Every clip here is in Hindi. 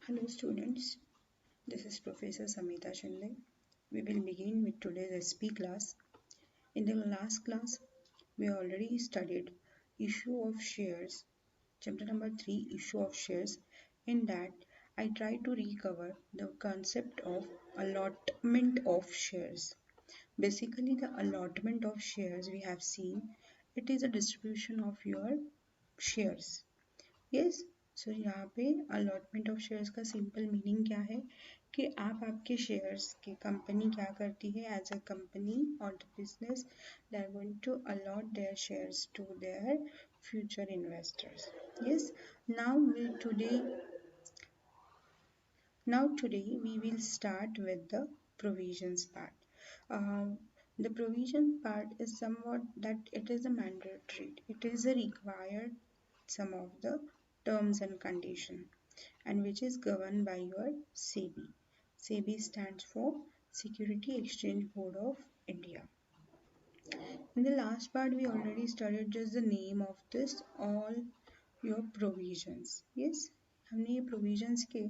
Hello students, this is Professor Samita Shinde. We will begin with today's SP class. In the last class, we already studied issue of shares, chapter number 3, issue of shares. In that, I try to recover the concept of allotment of shares. Basically, the allotment of shares we have seen, it is a distribution of your shares. Yes so यहाँ पे अलॉटमेंट ऑफ शेयर्स का सिंपल मीनिंग क्या है कि आप आपके शेयर्स की कंपनी क्या करती है एज अ कंपनी और the business they are going to allot their shares to their future investors yes now today we will start with the provisions part. The provision part is somewhat that it is a mandatory, it is a required some of the terms and condition and which is governed by your SEBI. SEBI stands for Security Exchange Board of India. In the last part we already studied just the name of this all your provisions. Yes, हमने ये provisions के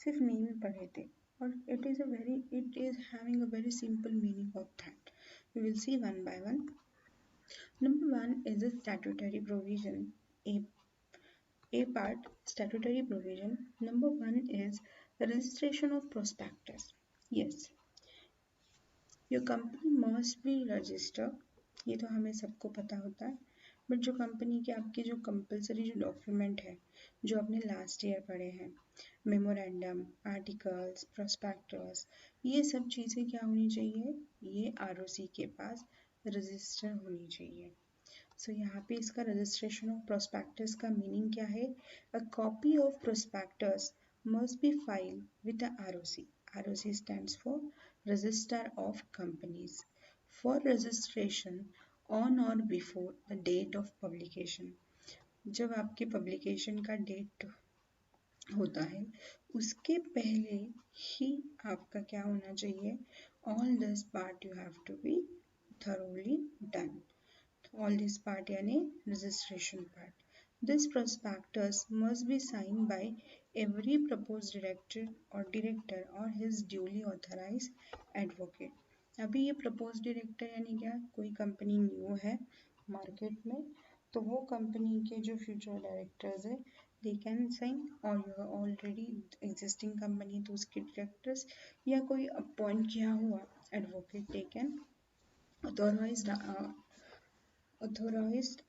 सिर्फ नेम पढ़े थे और it is having a very simple meaning of that. We will see one by one. Number one is a statutory provision. A part, statutory provision. Number one is the registration of prospectus. Yes, your company must be registered. ये तो हमें सबको पता होता है बट जो कंपनी के आपके जो कंपलसरी जो डॉक्यूमेंट है जो आपने लास्ट ईयर पढ़े हैं मेमोरेंडम आर्टिकल्स प्रोस्पेक्टस ये सब चीज़ें क्या होनी चाहिए ये आरओसी के पास रजिस्टर होनी चाहिए. सो यहाँ पे इसका रजिस्ट्रेशन ऑफ प्रोस्पेक्टस का मीनिंग क्या है a copy of prospectus must be filed with the ROC. ROC stands for register of companies for registration on or before the date of publication. जब आपके पब्लिकेशन का डेट होता है उसके पहले ही आपका क्या होना चाहिए all this part you have to be thoroughly done. All this part यानी registration part. This prospectus must be signed by every proposed director or his duly authorized advocate. अभी ये proposed director यानी क्या कोई कंपनी न्यू है मार्केट में तो वो कंपनी के जो फ्यूचर डायरेक्टर्स है they can sign or you are already existing company तो उसके directors या कोई अपॉइंट किया हुआ advocate they can ऑथोराइज्ड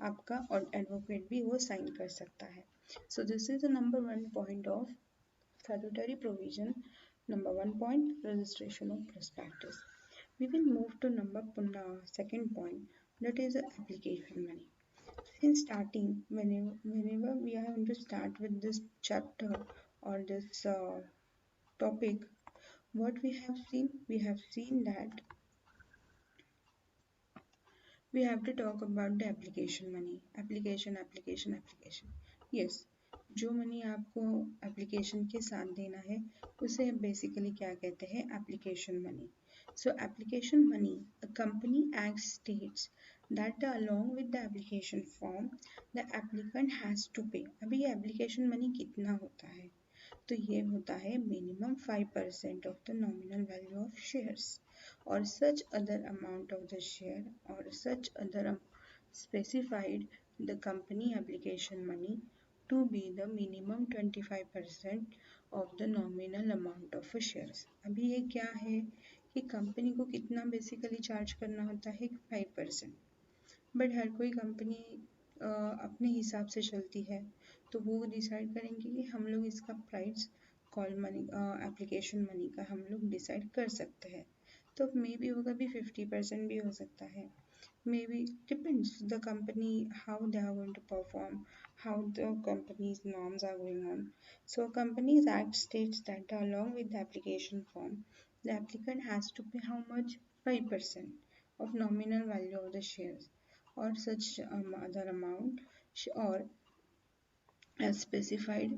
आपका और एडवोकेट भी वो साइन कर सकता है. So this is the number one point of statutory provision. Number one point registration of prospectus. We will move to second point, that is application money. In starting, whenever we are going to start with this chapter or this topic, what we have seen that we have to talk about the application money. application. Yes, जो मनी आपको एप्लीकेशन के साथ देना है उसे बेसिकली क्या कहते हैं application money. So application money a company act states that along with the application form the applicant has to pay. अभी ये एप्लीकेशन मनी कितना होता है तो ये होता है minimum 5% of the nominal value of shares or such other amount of the share or such other specified the company application money to be the minimum 25% of the nominal amount of shares. अभी ये क्या है कि कंपनी को कितना बेसिकली चार्ज करना होता है 5%. बट हर कोई कंपनी अपने हिसाब से चलती है तो वो डिसाइड करेंगे कि हम लोग इसका price call money application money का हम लोग डिसाइड कर सकते हैं. तो मे बी वो कभी 50% भी हो सकता है. Maybe depends the company how they are going to perform, how the company's norms are going on. So companies act states that along with the application form the applicant has to pay how much 5% of nominal value of the shares or such other amount or as specified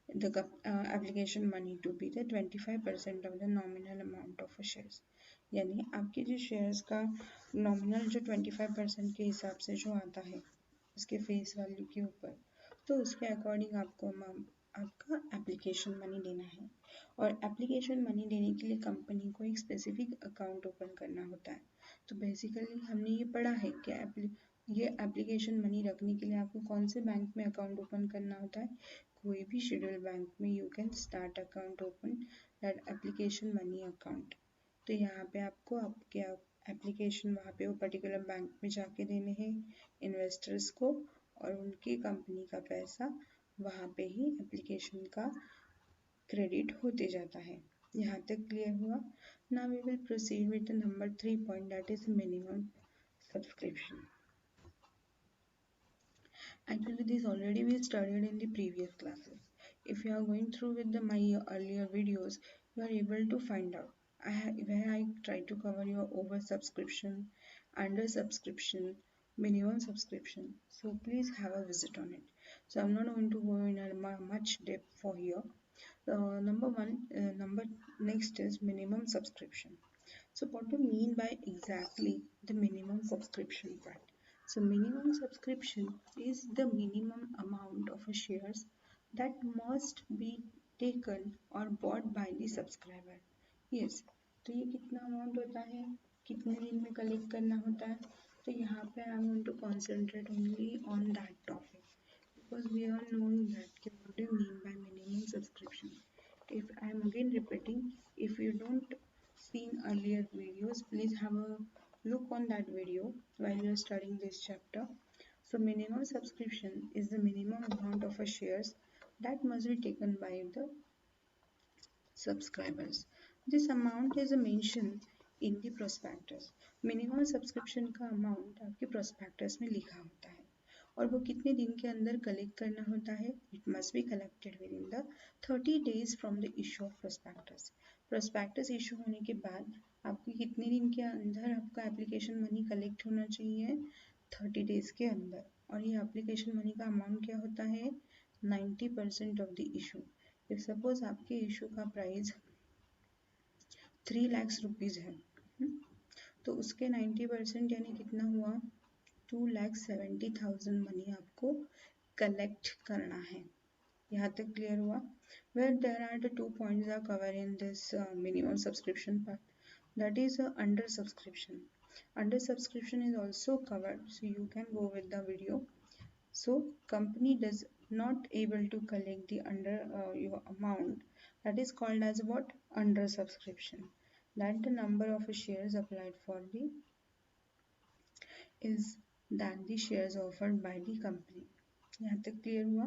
the application money to be the 25% of the nominal amount of shares. यानी आपके जो शेयर्स का नॉमिनल जो 25% के हिसाब से जो आता है उसके फेस वैल्यू के ऊपर तो उसके अकॉर्डिंग आपको आपका एप्लीकेशन मनी देना है, और एप्लीकेशन मनी देने के लिए कंपनी को एक स्पेसिफिक अकाउंट ओपन करना होता है। तो बेसिकली हमने ये पढ़ा है कि ये एप्लीकेशन मनी रखने के लिए आपको कौन से बैंक में अकाउंट ओपन करना होता है। कोई भी शेड्यूल बैंक में you can start account open that application money account. तो यहाँ पे आपको आपके एप्लीकेशन वहाँ पे वो पर्टिकुलर बैंक में जाके देने हैं इन्वेस्टर्स को, और उनकी कंपनी का पैसा वहाँ पे ही एप्लीकेशन का क्रेडिट होते जाता है। यहाँ तक क्लियर हुआ। Now we will proceed with the number 3 point, that is minimum subscription. Actually, this already we studied in the previous classes. If you are going through with my earlier videos, you are able to find out where I try to cover your over subscription, under subscription, minimum subscription. So please have a visit on it. So I'm not going to go in a much depth for here. Number next is minimum subscription. So what do you mean by exactly the minimum subscription part? So minimum subscription is the minimum amount of shares that must be taken or bought by the subscriber. Yes, तो ये कितना अमाउंट होता है, कितने दिन में कलेक्ट करना होता है, तो यहाँ पे I am going to concentrate only on that topic because we are knowing that what do you mean by minimum subscription. If I am again repeating, if you don't seen earlier videos, please have a look on that video while you are studying this chapter. So minimum subscription is the minimum amount of a shares that must be taken by the subscribers. This amount is mentioned in the prospectus. Minimum subscription का amount आपके prospectus में लिखा होता है, और वो कितने दिन के अंदर कलेक्ट करना होता है. It must be collected with in the 30 days from the issue of prospectus. Prospectus issue होने के बाद आपको कितने दिन के अंदर आपका एप्लीकेशन मनी कलेक्ट होना चाहिए, 30 days के अंदर. और ये एप्लीकेशन मनी का अमाउंट क्या होता है, 90% of the issue. If suppose आपके इशू का प्राइस 3 लाख रुपीज़ है, तो उसके 90% यानी कितना हुआ, 2,70,000 मनी आपको कलेक्ट करना है. यहाँ तक क्लियर हुआ. Where there are the 2 points are covered in this minimum subscription part, that is under subscription. Under subscription is also covered, so you can go with the video. So company does not able to collect the under your amount, that is called as what, under subscription. That the number of shares applied for the is than the shares offered by the company. यहाँ तक क्लियर हुआ.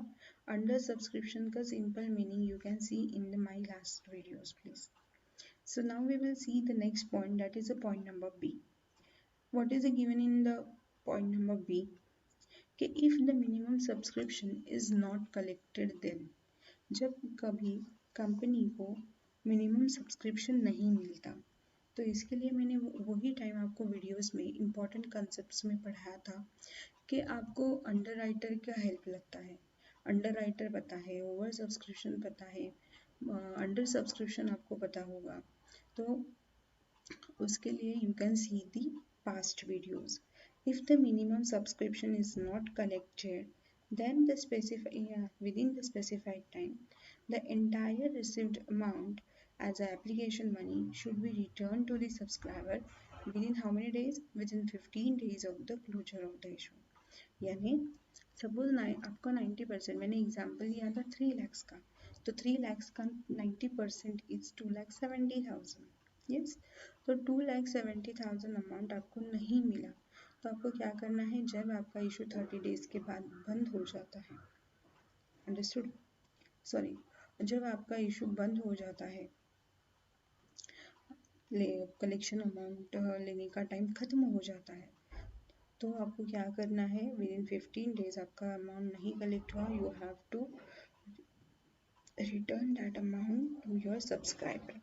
अंडर सब्सक्रिप्शन का simple meaning you can see in the my last videos please. So now we will see the next point, that is a point number B. What is given in the point number B? कि if the minimum subscription is not collected then, जब कभी कंपनी को मिनिमम सब्सक्रिप्शन नहीं मिलता, तो इसके लिए मैंने वही टाइम आपको वीडियोस में इम्पॉर्टेंट कंसेप्ट्स में पढ़ाया था कि आपको अंडर राइटर का हेल्प लगता है. अंडर राइटर पता है, ओवर सब्सक्रिप्शन पता है, अंडर सब्सक्रिप्शन आपको पता होगा, तो उसके लिए you can see the past videos. If the minimum subscription is not collected then within the specified time, the entire received amount as a application money should be returned to the subscriber within how many days, within 15 days of the closure of the issue. यानी सपोज आपका 90%, मैंने एग्जांपल लिया था 3 lakhs का, तो 3 lakhs का 90% इज 2,70,000. यस, तो 2,70,000 अमाउंट आपको नहीं मिला, तो आपको क्या करना है, जब आपका इशू 30 days के बाद बंद हो जाता है, अंडरस्टूड, सॉरी, जब आपका इशू बंद हो जाता है, कलेक्शन अमाउंट लेने का टाइम खत्म हो जाता है, तो आपको क्या करना है, विद इन 15 days आपका अमाउंट नहीं कलेक्ट हुआ, you have to return that amount to your subscriber.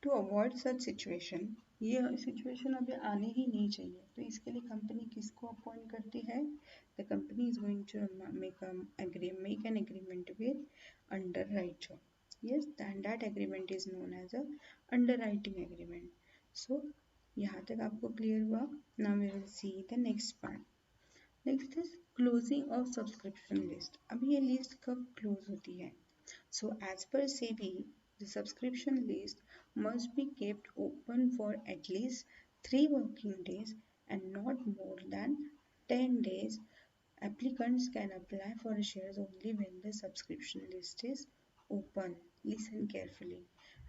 To avoid such situation, ये सिचुएशन अभी आने ही नहीं चाहिए, तो इसके लिए कंपनी किसको अपॉइंट करती है, the company is going to make an agreement with underwriter. yes, then that agreement is known as a underwriting agreement. So यहाँ तक आपको क्लियर हुआ. now we will see the next part. next is closing of subscription list. अब ये लिस्ट कब क्लोज होती है, So as per SEBI, the subscription list must be kept open for at least 3 working days and not more than 10 days. Applicants can apply for shares only when the subscription list is open. Listen carefully.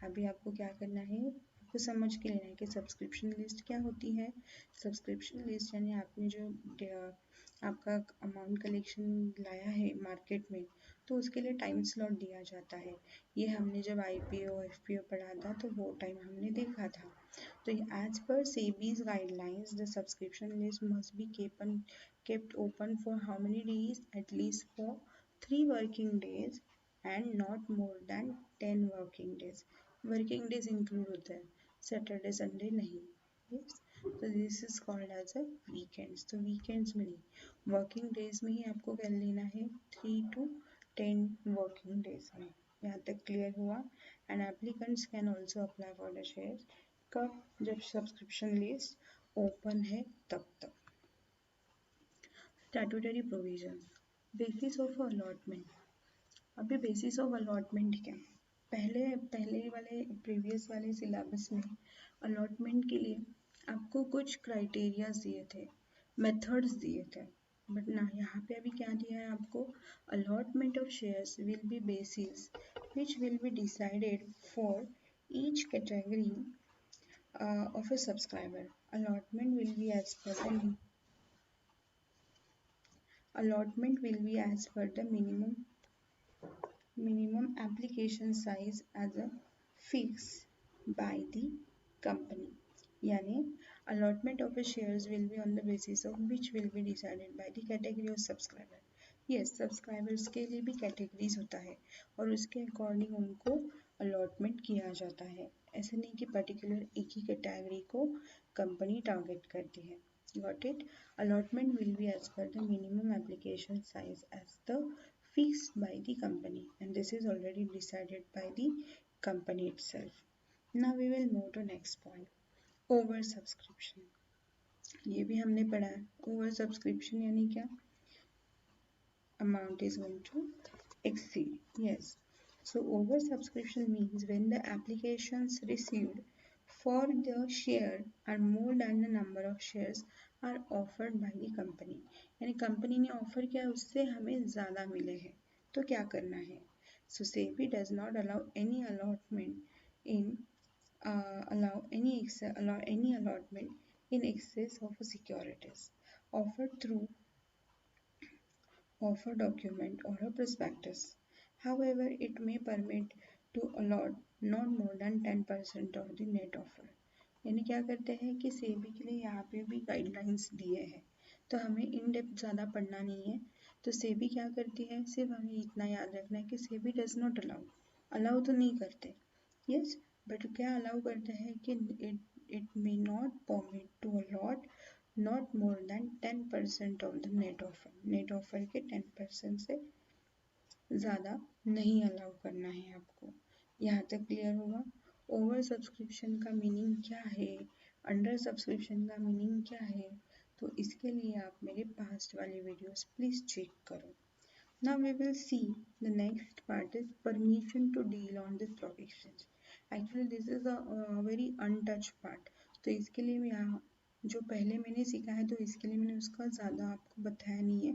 अभी आपको क्या करना है, आपको समझ के लेना है कि सब्सक्रिप्शन लिस्ट क्या होती है। सब्सक्रिप्शन लिस्ट यानी आपने जो आपका अमाउंट कलेक्शन लाया है मार्केट में, तो उसके लिए टाइम स्लॉट दिया जाता है। ये हमने जब आईपीओ एफपीओ पढ़ा था तो वो टाइम हमने देखा था। तो as per SEBI's guidelines, the subscription list must be kept open for how many days? At least for 3 working days and not more than 10 working days. Working days include होता है, Saturday, Sunday नहीं। Yes? So this is called as a weekends. तो weekends में नहीं, working days में ही आपको कर लेना है 3 to 10 working days में। यहाँ तक क्लियर हुआ? And applicants can also apply for the shares कब? जब सब्सक्रिप्शन लिस्ट ओपन है तब तक। Statutory provisions, basis of allotment. अभी बेसिस ऑफ अलॉटमेंट क्या? पहले पहले वाले प्रीवियस वाले सिलेबस में अलॉटमेंट के लिए आपको कुछ क्राइटेरियाज दिए थे, मेथड्स दिए थे, बट ना यहाँ पे अभी क्या दिया है आपको? Allotment of shares will be basis which will be decided for each category of a subscriber. Allotment will be as per the minimum application size as a fix by the company. यानी allotment of a shares will be on the basis of which will be decided by the category of subscriber. Yes, subscribers के लिए भी categories होता है और उसके according उनको allotment किया जाता है। ऐसे नहीं कि particular एक ही category को company target करती है। Got it? Allotment will be as per the minimum application size as the fixed by the company and this is already decided by the company itself. Now we will move to next point. Over subscription, ये भी हमने पढ़ा है। ओवर सब्सक्रिप्शन यानी क्या? Amount is going to exceed. Yes. So oversubscription means when the applications received for the share are more than the number of shares are offered by the company. यानी कंपनी ने ऑफर किया उससे हमें ज़्यादा मिले हैं तो क्या करना है? So SEBI does not allow any allotment in allow any allotment in excess of securities offered through offer document or a prospectus. However, it may permit to allot not more than 10% of the net offer. यानी क्या करते हैं कि सेबी के लिए यहाँ पे भी गाइडलाइंस दिए हैं तो हमें इन डेप्थ ज़्यादा पढ़ना नहीं है। तो सेबी क्या करती है, सिर्फ हमें इतना याद रखना है कि SEBI does not allow, allow तो नहीं करते, यस, बट क्या अलाउ करते हैं कि it may not permit to allot not more than 10% of the net offer के 10% से ज़्यादा नहीं अलाउ करना है आपको। यहाँ तक क्लियर होगा? ओवर सब्सक्रिप्शन का मीनिंग क्या है, अंडर सब्सक्रिप्शन का मीनिंग क्या है, तो इसके लिए आप मेरे पास्ट वाले वीडियोस प्लीज़ चेक करो। Now we will see the next part is permission to deal on the stock exchange. Actually this is a very untouched part. तो इसके लिए मैं यहाँ जो पहले मैंने सीखा है तो इसके लिए मैंने उसका ज़्यादा आपको बताया नहीं है.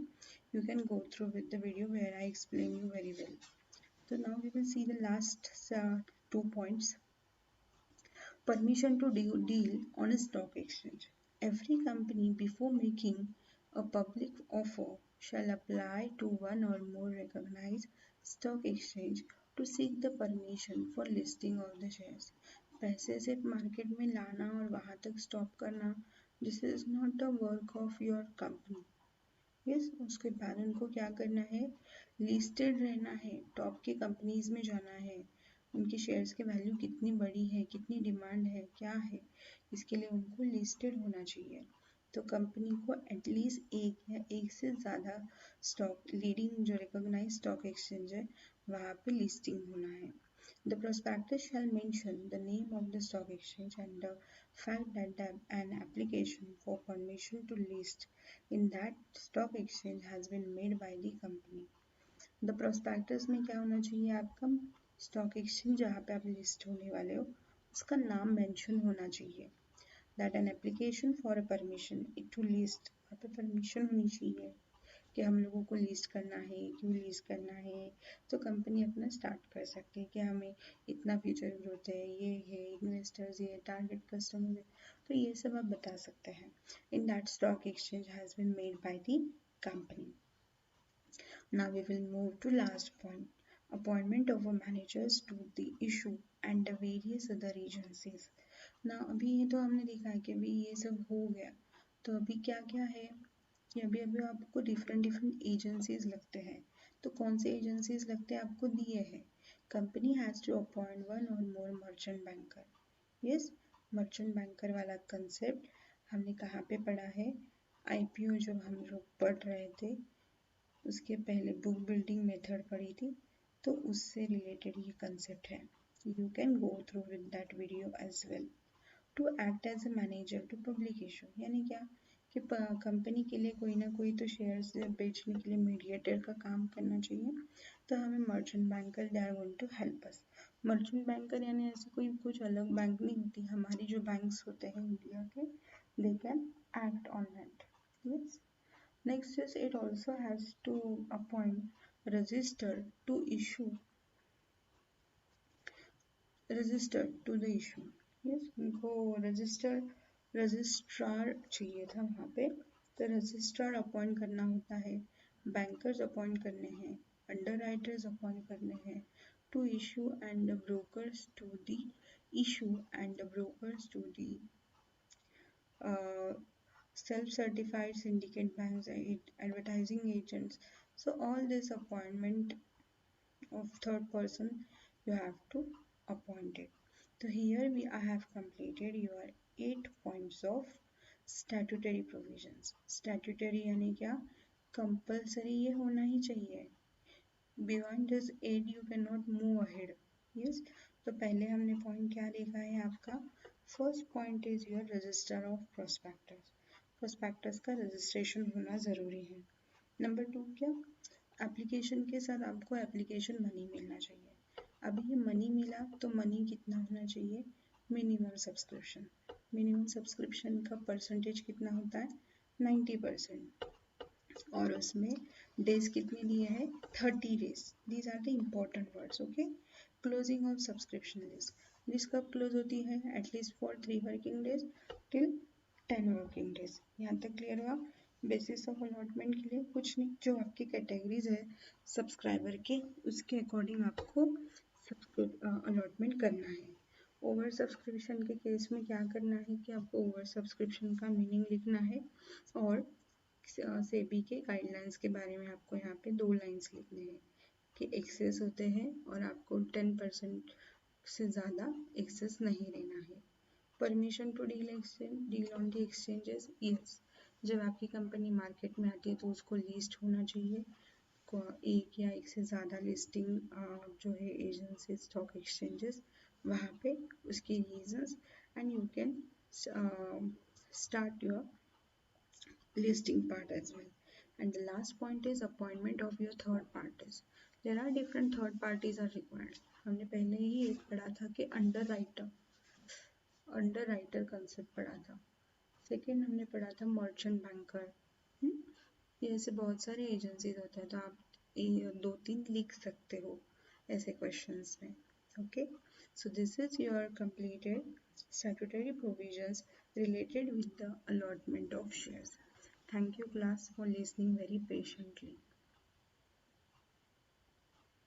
You can go through with the video where I explain you very well. So now we will see the last 2 points. Permission to deal on a stock exchange. Every company before making a public offer shall apply to one or more recognized stock exchange to seek the permission for listing of the shares. पैसे सिर्फ मार्केट में लाना और वहाँ तक स्टॉप करना, this is not the work of your company. Yes, उसके बाद उनको क्या करना है, लिस्टेड रहना है, टॉप की कंपनीज में जाना है, उनकी शेयर्स की वैल्यू कितनी बड़ी है, कितनी डिमांड है, क्या है, इसके लिए उनको लिस्टेड होना चाहिए. तो कंपनी को एटलीस्ट एक या एक से ज़्यादा स्टॉक लीडिंग जो रिकॉग्नाइज स्टॉक एक्सचेंज है वहाँ पे लिस्टिंग होना है. The prospectus shall mention the name of the stock exchange and the fact that an application for permission to list in that stock exchange has been made by the company. The prospectus में क्या होना चाहिए आपका, स्टॉक एक्सचेंज जहाँ पे आप लिस्ट होने वाले हो उसका नाम मेंशन होना चाहिए। That an application for a permission to list, वहाँ पे परमिशन होनी चाहिए कि हम लोगों को लिस्ट करना है, क्यों लिस्ट करना है, तो कंपनी अपना स्टार्ट कर सकती है कि हमें इतना फ्यूचर ग्रोथ है, ये है इन्वेस्टर्स, ये टारगेट कस्टमर है, तो ये सब आप बता सकते हैं। In that stock exchange has been made by the company. Now we will move to last point, appointment of a managers to the issue and the various other agencies. Now अभी ये तो हमने देखा है कि अभी ये सब हो गया, तो अभी क्या क्या है कि अभी अभी आपको डिफरेंट डिफरेंट एजेंसीज लगते हैं। तो कौन से एजेंसीज लगते हैं आपको दिए हैं, company has to appoint one or more merchant banker. Yes, merchant banker वाला कंसेप्ट हमने कहाँ पे पढ़ा है, आईपीओ जब हम लोग पढ़ रहे थे उसके पहले बुक बिल्डिंग मेथड पढ़ी थी, तो उससे रिलेटेड ये कंसेप्ट है। You can go through with that video as well. To act as a manager to public issue, यानी क्या कि कंपनी के लिए कोई ना कोई तो शेयर्स बेचने के लिए मीडिएटर का काम करना चाहिए, तो हमें merchant banker they are going to help us. Merchant banker यानी ऐसे कोई कुछ अलग बैंक नहीं होती, हमारी जो बैंक्स होते हैं इंडिया के, they can act on that. Yes, next is it also has to appoint register to issue, register to the issue। yes, उनको रजिस्ट्रार चाहिए था वहाँ पे, तो रजिस्ट्रार अपॉइंट करना होता है, बैंकर्स अपॉइंट करने हैं, अंडर राइटर्स अपॉइंट करने हैं, to issue and brokers to the issue and brokers to the self-certified syndicate banks, advertising agents. So all this appointment of third person you have to appoint it. So here I have completed your 8 points of statutory provisions. Statutory यानी क्या, compulsory ये होना ही चाहिए, beyond this 8 you cannot move ahead। yes, तो पहले हमने पॉइंट क्या देखा है आपका, first point is your register of prospectus, prospectus का रजिस्ट्रेशन होना ज़रूरी है। नंबर 2 क्या, एप्लीकेशन के साथ आपको एप्लीकेशन मनी मिलना चाहिए। अभी ये मनी मिला तो मनी कितना होना चाहिए, मिनिमम सब्सक्रिप्शन, मिनिमम सब्सक्रिप्शन का परसेंटेज कितना होता है, 90%, और उसमें डेज कितने दिए हैं, 30 days. These are the important words. Okay, closing of subscription list, list कब क्लोज होती है, at least for 3 working days till 10 working days. यहाँ तक क्लियर हुआ। बेसिस ऑफ अलॉटमेंट के लिए कुछ नहीं, जो आपकी कैटेगरीज है सब्सक्राइबर के उसके अकॉर्डिंग आपको अलॉटमेंट करना है। ओवर सब्सक्रिप्शन के केस में क्या करना है कि आपको ओवर सब्सक्रिप्शन का मीनिंग लिखना है, और सेबी के गाइडलाइंस के बारे में आपको यहाँ पे 2 लाइन्स लिखने हैं कि एक्सेस होते हैं और आपको 10% से ज़्यादा एक्सेस नहीं लेना है। Permission to deal on the exchanges, yes, जब आपकी कंपनी मार्केट में आती है तो उसको लिस्ट होना चाहिए, एक या एक से ज़्यादा लिस्टिंग जो है एजेंसी स्टॉक एक्सचेंजेस वहाँ पे, उसकी reasons, and you can start your listing part as well. And the last point is appointment of your third parties. There are different third parties are required. हमने पहले ही एक पढ़ा था कि अंडर राइटर कंसेप्ट पढ़ा था। सेकेंड हमने पढ़ा था मर्चेंट बैंकर। ये ऐसे बहुत सारे एजेंसीज होते हैं, तो आप 2-3 लिख सकते हो ऐसे क्वेश्चंस में। Okay, so this is your completed statutory provisions related with the allotment of shares. Thank you class for listening very patiently.